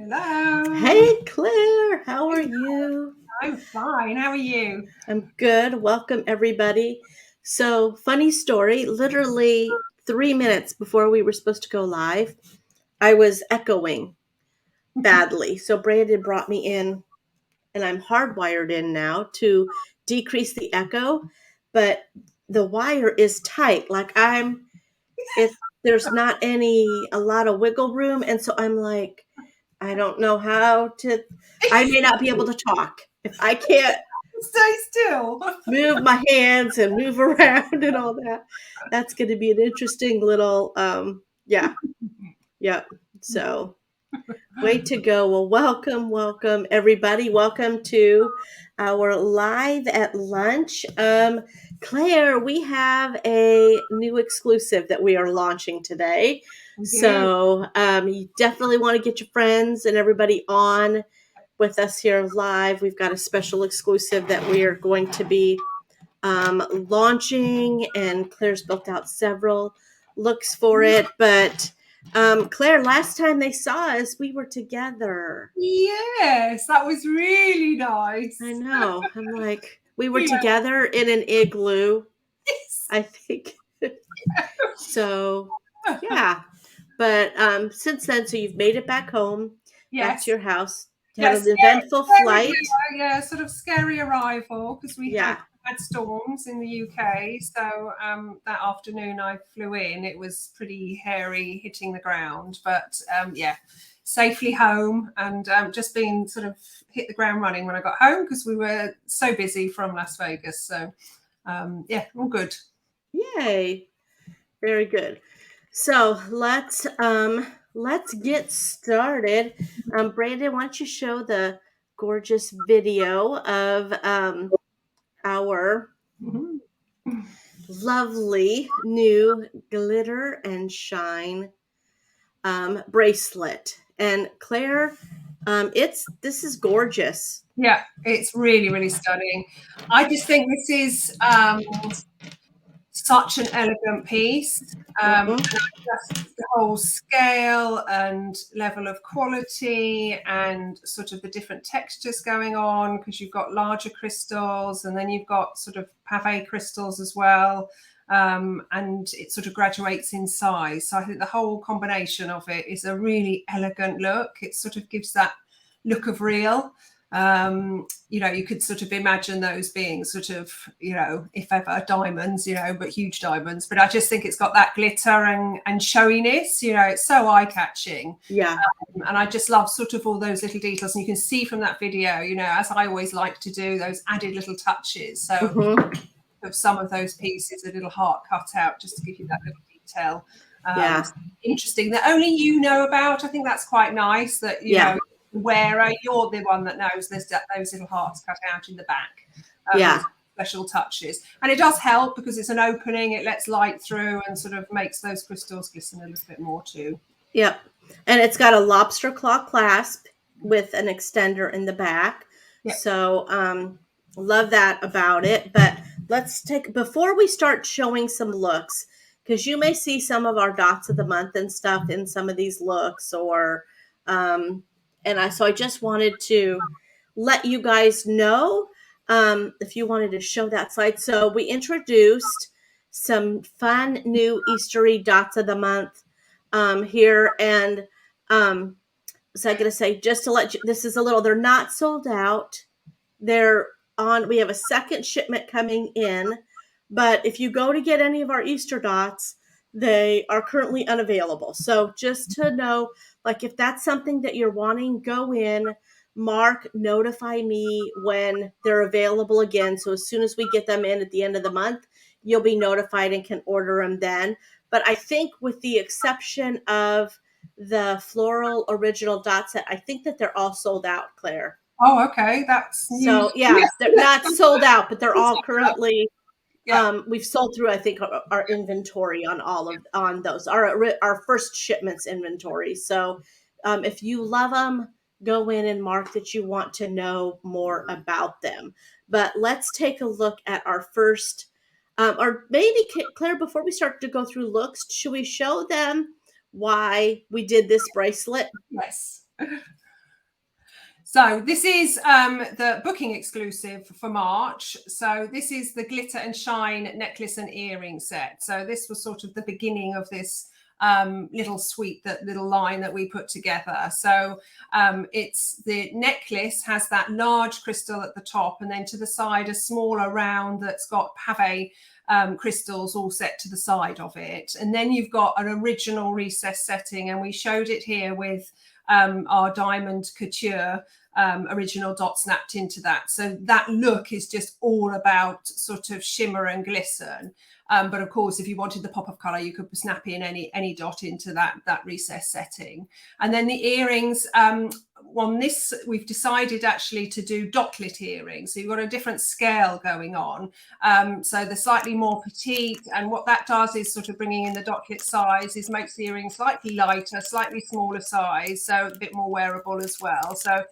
Hello. Hey Claire, how are you? I'm fine. How are you? I'm good. Welcome everybody. So, funny story, literally 3 minutes before we were supposed to go live, I was echoing badly. So, Brandon brought me in, and I'm hardwired in now to decrease the echo, but the wire is tight. It's there's not a lot of wiggle room. And so I'm like, I don't know how to, I may not be able to talk if I can't Stay still. move my hands and move around and all that. That's going to be an interesting little, yeah, yeah. So, way to go. Well, welcome everybody. Welcome to our live at lunch. Claire, we have a new exclusive that we are launching today. Good. So, you definitely want to get your friends and everybody on with us here live. We've got a special exclusive that we are going to be launching, and Claire's built out several looks for it. But Claire, last time they saw us, we were together. Yes, that was really nice. I know. I'm like, we were Yeah. together in an igloo, I think. So, yeah. But since then, so you've made it back home, back to Yes. your house. You had Yes. an eventful Scary, flight. yeah, sort of scary arrival because we had Yeah. storms in the UK. So that afternoon I flew in. It was pretty hairy hitting the ground, but yeah, safely home and just being sort of hit the ground running when I got home because we were so busy from Las Vegas. So yeah, all good. Yay. Very good. So let's get started. Brandon, why don't you show the gorgeous video of our Mhm. lovely new glitter and shine bracelet. And Claire, this is gorgeous. Yeah, it's really, really stunning. I just think this is such an elegant piece. And Mhm. just the whole scale and level of quality and sort of the different textures going on because you've got larger crystals and then you've got sort of pave crystals as well. And it sort of graduates in size. So I think the whole combination of it is a really elegant look. It sort of gives that look of real. You could sort of imagine those being sort of, if ever diamonds, but huge diamonds. But I just think it's got that glitter and showiness, it's so eye-catching. Yeah. And I just love sort of all those little details. And you can see from that video, as I always like to do, those added little touches. So Mhm. of some of those pieces, a little heart cut out just to give you that little detail. Yeah. Interesting that only you know about. I think that's quite nice that, Yeah. wearer, you're the one that knows there's those little hearts cut out in the back. Yeah. Those special touches. And it does help because it's an opening, it lets light through and sort of makes those crystals glisten a little bit more too. Yep. And it's got a lobster claw clasp with an extender in the back. Yeah. So, love that about it. But before we start showing some looks, because you may see some of our dots of the month and stuff in some of these looks, um, so I just wanted to let you guys know if you wanted to show that slide. So, we introduced some fun new Eastery dots of the month here. And so I gotta say, just to let you, this is a little, they're not sold out. They're we have a second shipment coming in, but if you go to get any of our Easter dots, they are currently unavailable. So just to know, like if that's something that you're wanting, go in, mark, notify me when they're available again. So as soon as we get them in at the end of the month, you'll be notified and can order them then. But I think with the exception of the floral original dot set, I think that they're all sold out, Claire. Oh, okay. That's news. So yeah, they're not sold out, but they're all currently Yeah. we've sold through, I think, our inventory on those, our first shipments inventory. So if you love them, go in and mark that you want to know more about them. But let's take a look at our first, or maybe Claire, before we start to go through looks, should we show them why we did this bracelet? Yes. So this is the booking exclusive for March. So this is the glitter and shine necklace and earring set. So this was sort of the beginning of this little suite, that little line that we put together. So it's the necklace has that large crystal at the top, and then to the side a smaller round that's got pave crystals all set to the side of it. And then you've got an original recess setting, and we showed it here with our diamond couture original dot snapped into that. So that look is just all about sort of shimmer and glisten. But of course, if you wanted the pop of color, you could snap in any dot into that recess setting. And then the earrings, on this, we've decided actually to do dotlet earrings. So you've got a different scale going on. So they're slightly more petite. And what that does is sort of bringing in the dotlet size is makes the earring slightly lighter, slightly smaller size, so a bit more wearable as well. So,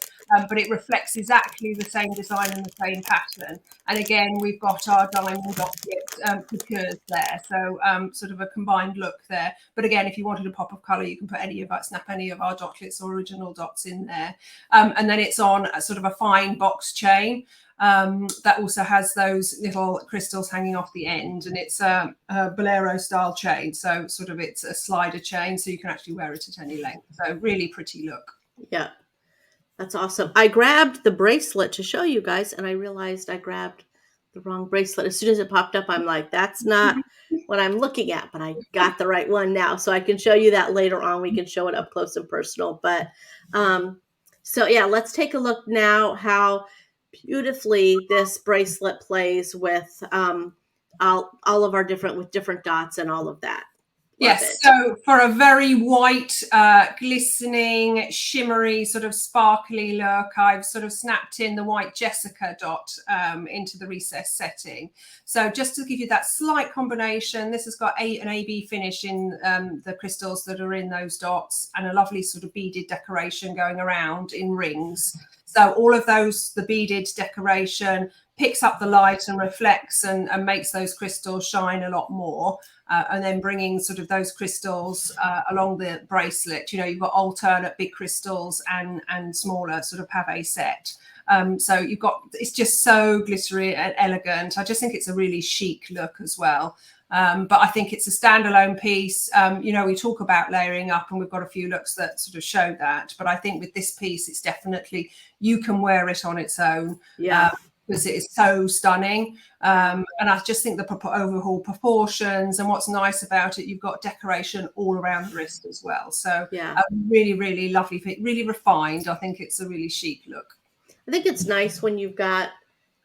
but it reflects exactly the same design and the same pattern. And again, we've got our diamond dotlet coutures there. So sort of a combined look there. But again, if you wanted a pop of color, you can put any of our, snap any of our dotlets or original dots in there. And then it's on a sort of a fine box chain that also has those little crystals hanging off the end, and it's a bolero style chain. So sort of it's a slider chain, so you can actually wear it at any length. So really pretty look. Yeah, that's awesome. I grabbed the bracelet to show you guys, and I realized I grabbed the wrong bracelet. As soon as it popped up, I'm like, that's not what I'm looking at, but I got the right one now. So I can show you that later on. We can show it up close and personal. But so yeah, let's take a look now how beautifully this bracelet plays with all of our different dots and all of that. Yes, so for a very white, glistening, shimmery, sort of sparkly look, I've sort of snapped in the white Jessica dot into the recess setting. So just to give you that slight combination, this has got an AB finish in the crystals that are in those dots, and a lovely sort of beaded decoration going around in rings. So all of those, the beaded decoration picks up the light and reflects and makes those crystals shine a lot more. And then bringing sort of those crystals along the bracelet, you know, you've got alternate big crystals and smaller sort of pave set. So you've got, it's just so glittery and elegant. I just think it's a really chic look as well. But I think it's a standalone piece. You know, we talk about layering up, and we've got a few looks that sort of show that. But I think with this piece, it's definitely, you can wear it on its own. Yeah. Because it is so stunning. And I just think the overall proportions, and what's nice about it, you've got decoration all around the wrist as well. So yeah, really, really lovely, really refined. I think it's a really chic look. I think it's nice when you've got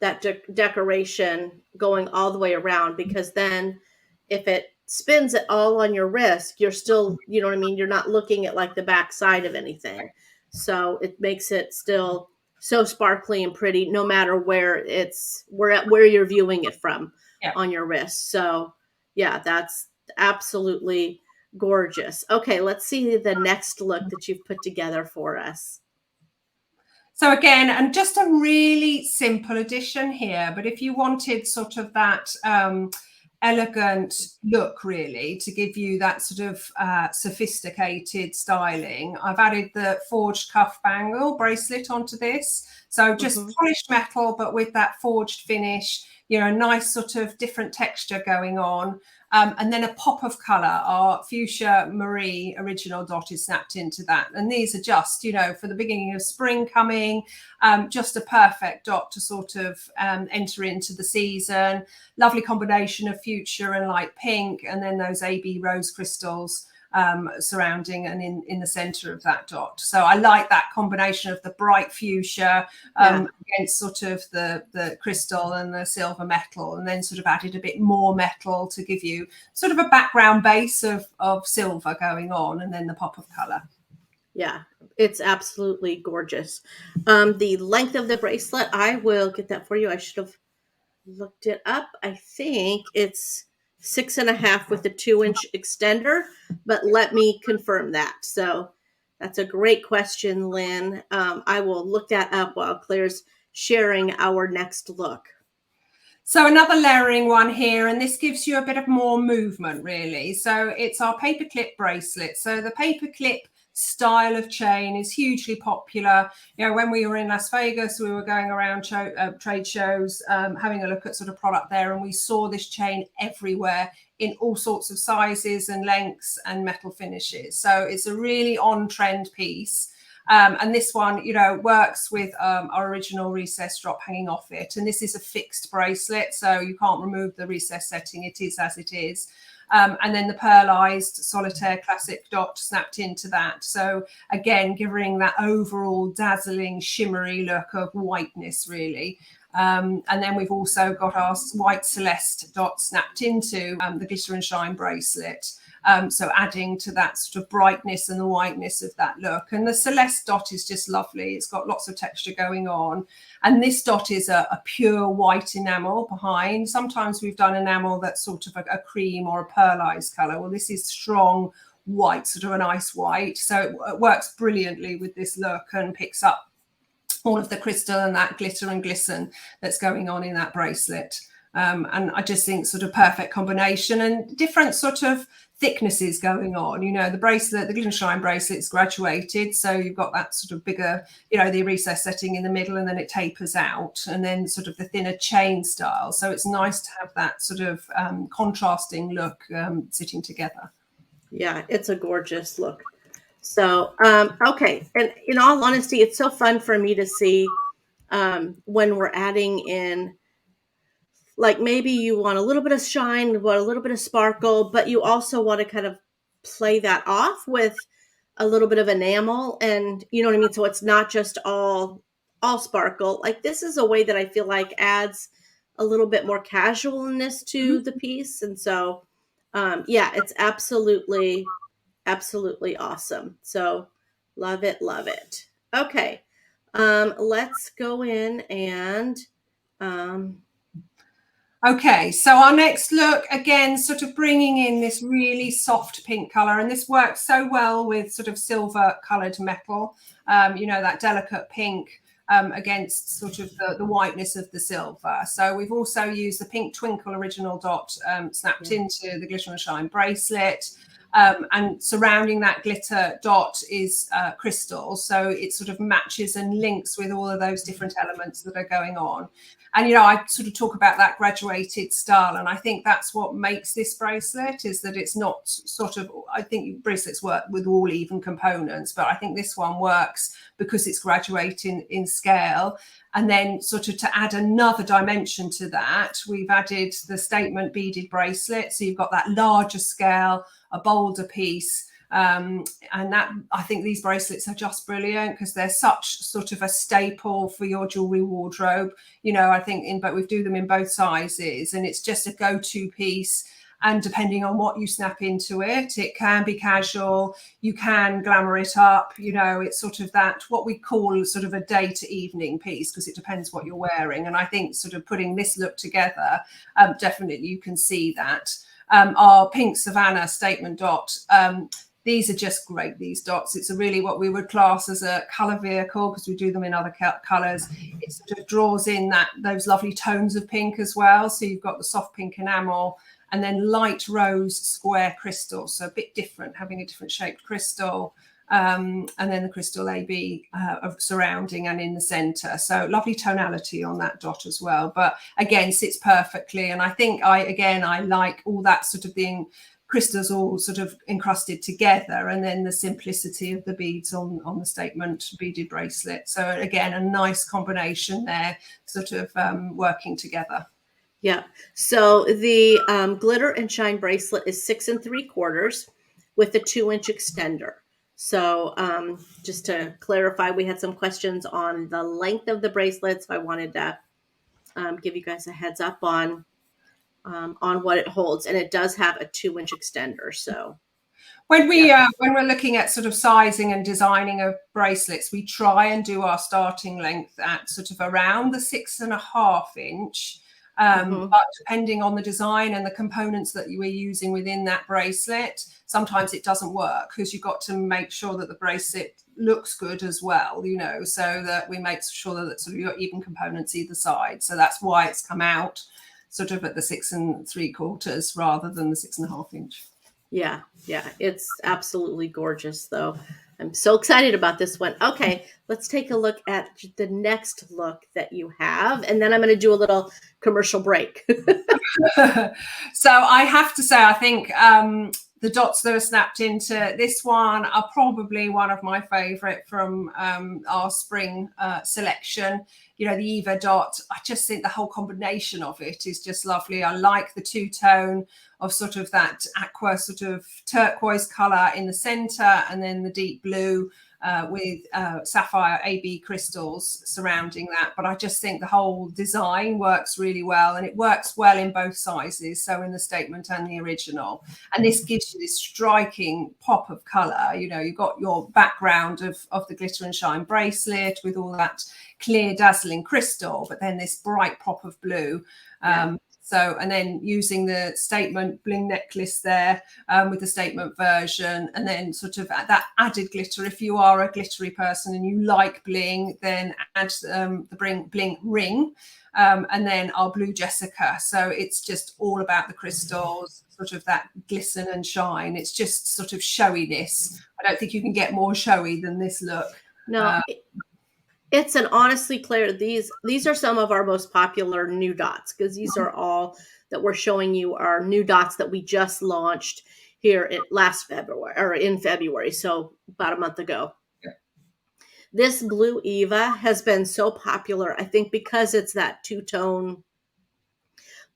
that decoration going all the way around, because then if it spins it all on your wrist, you're still, you know what I mean? You're not looking at like the back side of anything. So it makes it still so sparkly and pretty, no matter where where you're viewing it from on your wrist. So yeah, that's absolutely gorgeous. Okay, let's see the next look that you've put together for us. So again, and just a really simple addition here, but if you wanted sort of that elegant look, really, to give you that sort of sophisticated styling, I've added the forged cuff bangle bracelet onto this. So just polished metal, but with that forged finish, you know, a nice sort of different texture going on. And then a pop of color, our fuchsia Marie original dot is snapped into that. And these are just, you know, for the beginning of spring coming, just a perfect dot to sort of enter into the season. Lovely combination of fuchsia and light pink, and then those AB rose crystals surrounding and in the center of that dot. So I like that combination of the bright fuchsia against sort of the crystal and the silver metal, and then sort of added a bit more metal to give you sort of a background base of silver going on, and then the pop of color. Yeah, it's absolutely gorgeous. The length of the bracelet, I will get that for you. I should have looked it up. I think it's 6.5 with a 2-inch extender, but let me confirm that. So that's a great question, Lynn. I will look that up while Claire's sharing our next look. So another layering one here, and this gives you a bit of more movement, really. So it's our paperclip bracelet. So the paperclip style of chain is hugely popular. You know, when we were in Las Vegas, we were going around trade shows, having a look at sort of product there, and we saw this chain everywhere in all sorts of sizes and lengths and metal finishes. So it's a really on-trend piece. And this one, you know, works with our original recessed drop hanging off it. And this is a fixed bracelet, so you can't remove the recessed setting. It is as it is. And then the pearlized solitaire classic dot snapped into that. So again, giving that overall dazzling, shimmery look of whiteness, really. And then we've also got our white Celeste dot snapped into the glitter and shine bracelet. So adding to that sort of brightness and the whiteness of that look. And the Celeste dot is just lovely. It's got lots of texture going on. And this dot is a pure white enamel behind. Sometimes we've done enamel that's sort of a cream or a pearlized colour. Well, this is strong white, sort of an ice white. So it works brilliantly with this look and picks up all of the crystal and that glitter and glisten that's going on in that bracelet. And I just think sort of perfect combination and different sort of thicknesses going on. You know, the bracelet, the glitter and shine bracelet is graduated. So you've got that sort of bigger, you know, the recess setting in the middle, and then it tapers out, and then sort of the thinner chain style. So it's nice to have that sort of contrasting look sitting together. Yeah, it's a gorgeous look. So, okay. And in all honesty, it's so fun for me to see when we're adding in, like maybe you want a little bit of shine, you want a little bit of sparkle, but you also want to kind of play that off with a little bit of enamel, and you know what I mean? So it's not just all sparkle. Like this is a way that I feel like adds a little bit more casualness to the piece. And so, yeah, it's absolutely awesome. So love it, love it. Okay. Let's go in and, okay, so our next look, again, sort of bringing in this really soft pink color, and this works so well with sort of silver colored metal, you know, that delicate pink against sort of the whiteness of the silver. So we've also used the Pink Twinkle original dot snapped into the glitter and shine bracelet. And surrounding that glitter dot is crystal. So it sort of matches and links with all of those different elements that are going on. And, you know, I sort of talk about that graduated style. And I think that's what makes this bracelet, is that it's not sort of, I think bracelets work with all even components, but I think this one works because it's graduating in scale. And then sort of to add another dimension to that, we've added the statement beaded bracelet. So you've got that larger scale, a bolder piece. And that, I think these bracelets are just brilliant because they're such sort of a staple for your jewelry wardrobe. You know, I think but we do them in both sizes, and it's just a go-to piece. And depending on what you snap into it, it can be casual, you can glamour it up, you know, it's sort of that, what we call sort of a day to evening piece, because it depends what you're wearing. And I think sort of putting this look together, definitely you can see that. Our Pink Savannah statement dot, these are just great, these dots. It's a really what we would class as a color vehicle, because we do them in other colors. It sort of draws in those lovely tones of pink as well. So you've got the soft pink enamel, and then light rose square crystal. So a bit different, having a different shaped crystal. And then the crystal AB surrounding and in the center. So lovely tonality on that dot as well. But again, sits perfectly. And I think I like all that sort of being crystals all sort of encrusted together, and then the simplicity of the beads on the statement beaded bracelet. So again, a nice combination there, sort of working together. Yeah. So the glitter and shine bracelet is 6 3/4 with a 2-inch extender. So just to clarify, we had some questions on the length of the bracelet, so I wanted to give you guys a heads up on what it holds, and it does have a 2-inch extender. So when we're looking at sort of sizing and designing of bracelets, we try and do our starting length at sort of around the 6.5 inch. But depending on the design and the components that you were using within that bracelet, sometimes it doesn't work, because you've got to make sure that the bracelet looks good as well, you know, so that we make sure that sort of you've got even components either side. So that's why it's come out sort of at the 6 3/4 rather than the 6.5 inch. yeah, it's absolutely gorgeous though. I'm so excited about this one. Okay, let's take a look at the next look that you have, and then I'm going to do a little commercial break. So I have to say, I think the dots that are snapped into this one are probably one of my favorite from our spring selection. You know, the Eva dot, I just think the whole combination of it is just lovely. I like the two-tone of sort of that aqua sort of turquoise color in the center, and then the deep blue with sapphire AB crystals surrounding that. But I just think the whole design works really well, and it works well in both sizes, so in the statement and the original. And this gives you this striking pop of color. You know, you've got your background of the glitter and shine bracelet with all that clear dazzling crystal, but then this bright pop of blue. So, and then using the statement bling necklace there with the statement version, and then sort of that added glitter. If you are a glittery person and you like bling, then add the bling ring, and then our blue Jessica. So it's just all about the crystals, sort of that glisten and shine. It's just sort of showiness. I don't think you can get more showy than this look. No, it's an honestly, Claire, these are some of our most popular new dots, because these are all that we're showing you are new dots that we just launched here last February, or in February, so about a month ago. Yeah. This blue Eva has been so popular, I think, because it's that two-tone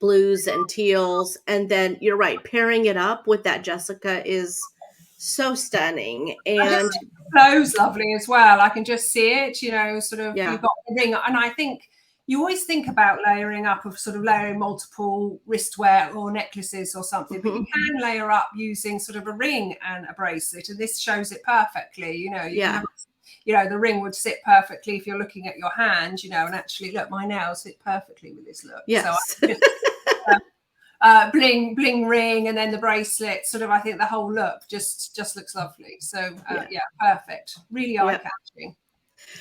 blues and teals, and then you're right, pairing it up with that Jessica is so stunning. And flows lovely as well. I can just see it, you know, sort of yeah, you've got the ring. And I think you always think about layering up, of sort of layering multiple wristwear or necklaces or something, but you can layer up using sort of a ring and a bracelet. And this shows it perfectly. You know, you can have, you know, the ring would sit perfectly if you're looking at your hand, you know, and actually look, my nails fit perfectly with this look. yes. So bling ring, and then the bracelet, sort of, I think the whole look just looks lovely. So yeah, perfect, really eye-catching.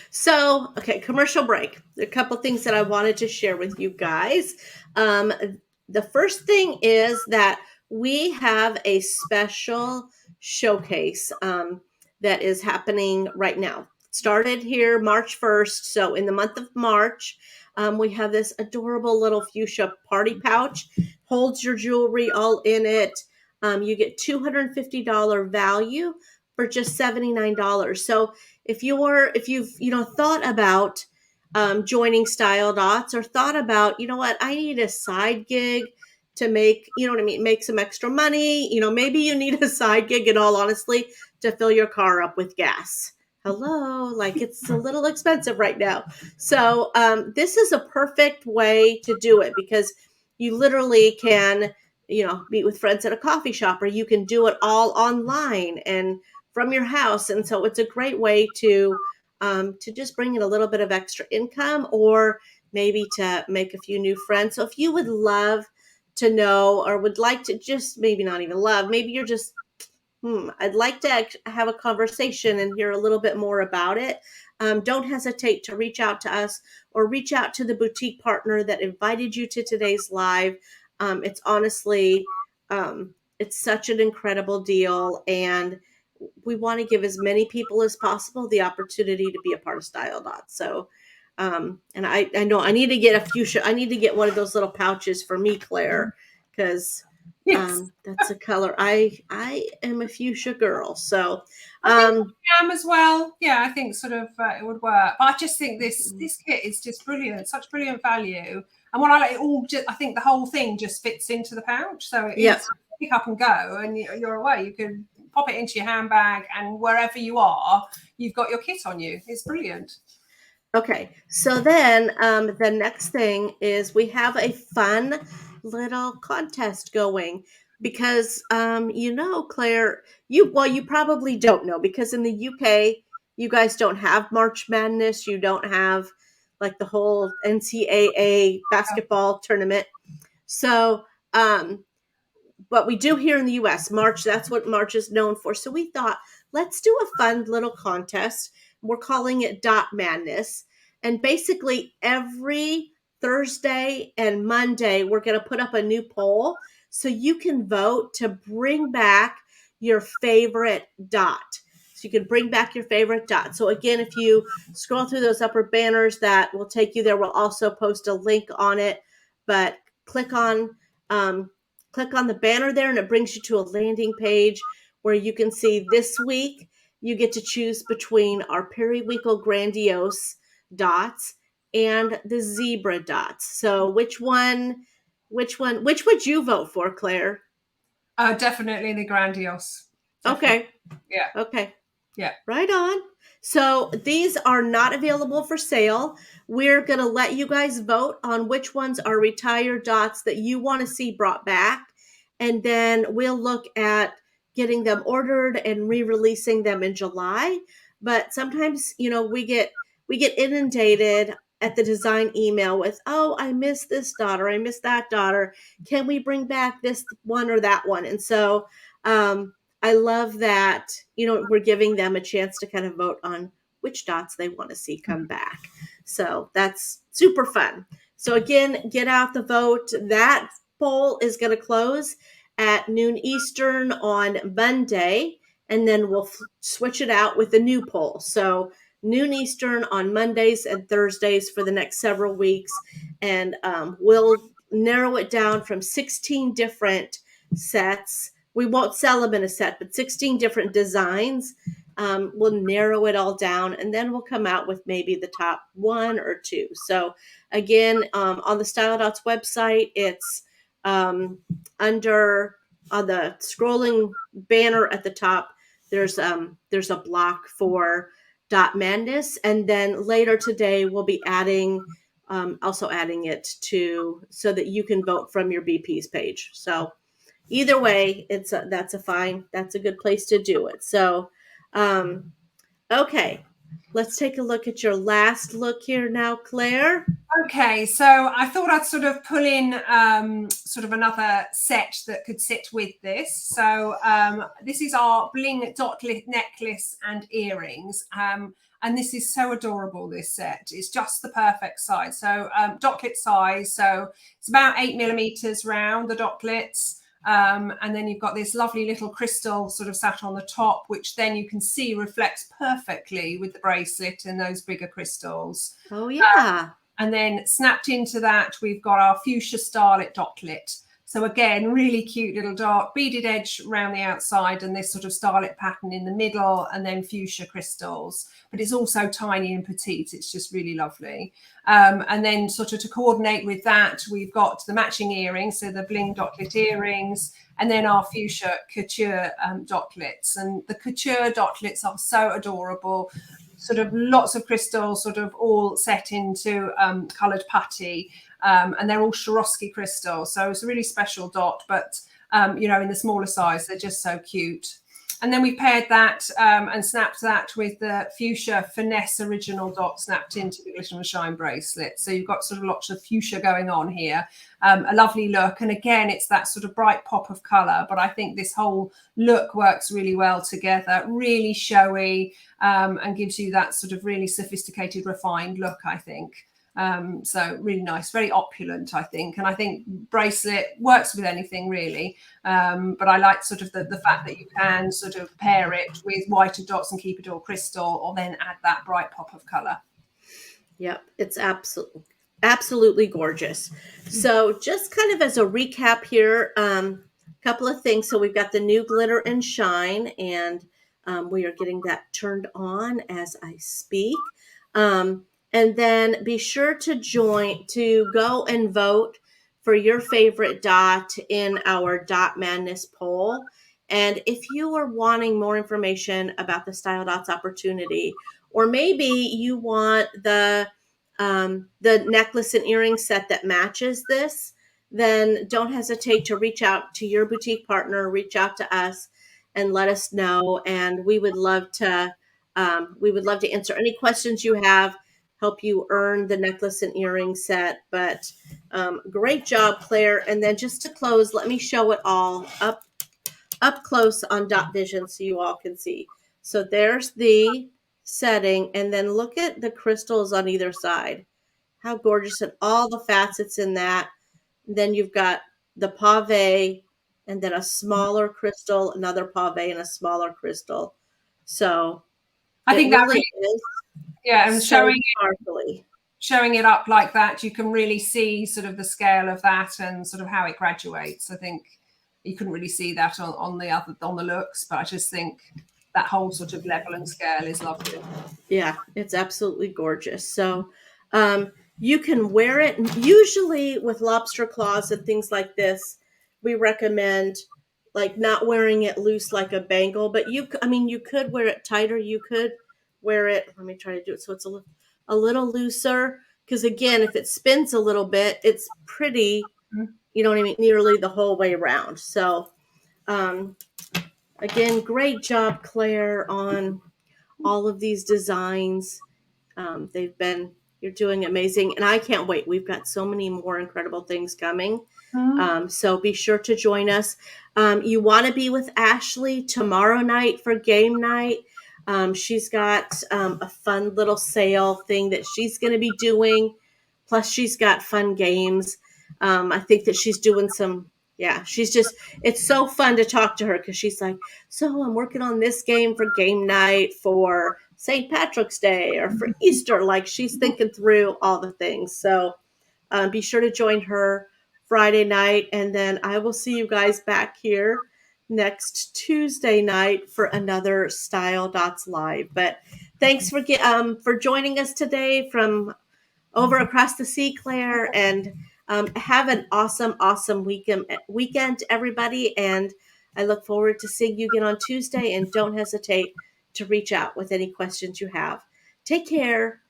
So, okay, commercial break. There are a couple things that I wanted to share with you guys. The first thing is that we have a special showcase that is happening right now. Started here March 1st. So in the month of March, we have this adorable little fuchsia party pouch. Holds your jewelry all in it. You get $250 value for just $79. So if you've thought about joining Style Dots, or thought about, you know what, I need a side gig to make, you know what I mean, make some extra money. You know, maybe you need a side gig, in all honesty, to fill your car up with gas. Hello, like it's a little expensive right now. So this is a perfect way to do it, because you literally can, you know, meet with friends at a coffee shop, or you can do it all online and from your house. And so it's a great way to just bring in a little bit of extra income, or maybe to make a few new friends. So if you would love to know, or would like to, just maybe not even love, maybe you're just I'd like to have a conversation and hear a little bit more about it, don't hesitate to reach out to us, or reach out to the boutique partner that invited you to today's live. It's honestly, it's such an incredible deal, and we want to give as many people as possible the opportunity to be a part of Style Dots. So, and I know I need to get I need to get one of those little pouches for me, Claire, because that's a color I am a fuchsia girl. So I think I am as well. Yeah, I think sort of it would work. But I just think this kit is just brilliant, such brilliant value. And when I let it all, I think the whole thing just fits into the pouch. So it's pick up and go, and you're away. You can pop it into your handbag, and wherever you are, you've got your kit on you. It's brilliant. Okay, so then the next thing is we have a fun little contest going, because you know, Claire, you probably don't know, because in the UK you guys don't have March Madness, you don't have like the whole NCAA basketball tournament. So but we do here in the US. March, that's what March is known for. So we thought, let's do a fun little contest. We're calling it Dot Madness. And basically, every Thursday and Monday, we're going to put up a new poll so you can vote to bring back your favorite dot. So you can bring back your favorite dot. So again, if you scroll through those upper banners, that will take you there. We'll also post a link on it, but click on the banner there, and it brings you to a landing page where you can see this week you get to choose between our periwinkle grandiose dots and the zebra dots. So which would you vote for, Claire? Definitely the grandiose. Definitely. Okay. Yeah. Okay. Yeah. Right on. So these are not available for sale. We're going to let you guys vote on which ones are retired dots that you want to see brought back. And then we'll look at getting them ordered and re-releasing them in July. But sometimes, we get inundated at the design email with, oh, I missed this dot, or I missed that dot, or can we bring back this one or that one? And so I love that, we're giving them a chance to kind of vote on which dots they want to see come back. So that's super fun. So again, get out the vote. That poll is going to close at noon Eastern on Monday, and then we'll switch it out with a new poll. So noon Eastern on Mondays and Thursdays for the next several weeks, and we'll narrow it down from 16 different sets. We won't sell them in a set, but 16 different designs. We'll narrow it all down, and then we'll come out with maybe the top one or two. So again, on the Style Dots website, it's under on the scrolling banner at the top. There's a block for Dot Madness, and then later today we'll be also adding it to so that you can vote from your BP's page. So either way, that's a good place to do it. So, okay, let's take a look at your last look here now, Claire. Okay, so I thought I'd sort of pull in sort of another set that could sit with this. So this is our bling dotlet necklace and earrings. And this is so adorable, this set. It's just the perfect size. So dotlet size, so it's about 8mm round, the dotlets. And then you've got this lovely little crystal sort of sat on the top, which then you can see reflects perfectly with the bracelet and those bigger crystals. Oh, yeah. And then snapped into that, we've got our fuchsia starlet dotlet. So again, really cute little dot, beaded edge around the outside and this sort of starlet pattern in the middle, and then fuchsia crystals. But it's also tiny and petite. It's just really lovely. And then sort of to coordinate with that, we've got the matching earrings, so the bling dotlet earrings, and then our fuchsia couture dotlets. And the couture dotlets are so adorable. Sort of lots of crystals, sort of all set into coloured putty, and they're all Swarovski crystals. So it's a really special dot, but in the smaller size, they're just so cute. And then we paired that and snapped that with the fuchsia finesse original dot snapped into the glitter and shine bracelet. So you've got sort of lots of fuchsia going on here. A lovely look. And again, it's that sort of bright pop of colour, but I think this whole look works really well together, really showy, and gives you that sort of really sophisticated, refined look, I think. So really nice, very opulent, I think. And I think bracelet works with anything really. But I like sort of the fact that you can sort of pair it with whiter dots and keep it all crystal, or then add that bright pop of colour. Yep, it's absolutely gorgeous. So just kind of as a recap here, couple of things. So we've got the new glitter and shine, and we are getting that turned on as I speak. And then be sure to go and vote for your favorite dot in our Dot Madness poll. And if you are wanting more information about the Style Dots opportunity, or maybe you want the necklace and earring set that matches this, then don't hesitate to reach out to your boutique partner, reach out to us, and let us know. And we would love to answer any questions you have, help you earn the necklace and earring set. But great job, Claire. And then just to close, let me show it all up close on Dot Vision so you all can see. So there's the setting, and then look at the crystals on either side. How gorgeous, and all the facets in that. And then you've got the pave, and then a smaller crystal, another pave, and a smaller crystal. So I it think that really really, is yeah, and so sparkly. showing it up like that, you can really see sort of the scale of that and sort of how it graduates. I think you couldn't really see that on the looks, but I just think that whole sort of level and scale is lovely. Yeah, it's absolutely gorgeous. So you can wear it. Usually with lobster claws and things like this, we recommend like not wearing it loose like a bangle, but I mean, you could wear it tighter. You could wear it. Let me try to do it so it's a little looser. Because again, if it spins a little bit, it's pretty. You know what I mean? Nearly the whole way around. So um, again, great job, Claire, on all of these designs. They've been, you're doing amazing. And I can't wait. We've got so many more incredible things coming. So be sure to join us. You want to be with Ashley tomorrow night for game night. She's got a fun little sale thing that she's going to be doing. Plus, she's got fun games. I think that she's doing some, yeah, it's so fun to talk to her because she's like, so I'm working on this game for game night for St. Patrick's Day or for Easter. Like she's thinking through all the things. So be sure to join her Friday night. And then I will see you guys back here next Tuesday night for another Style Dots Live. But thanks for joining us today from over across the sea, Claire. And have an awesome weekend, everybody. And I look forward to seeing you again on Tuesday. And don't hesitate to reach out with any questions you have. Take care.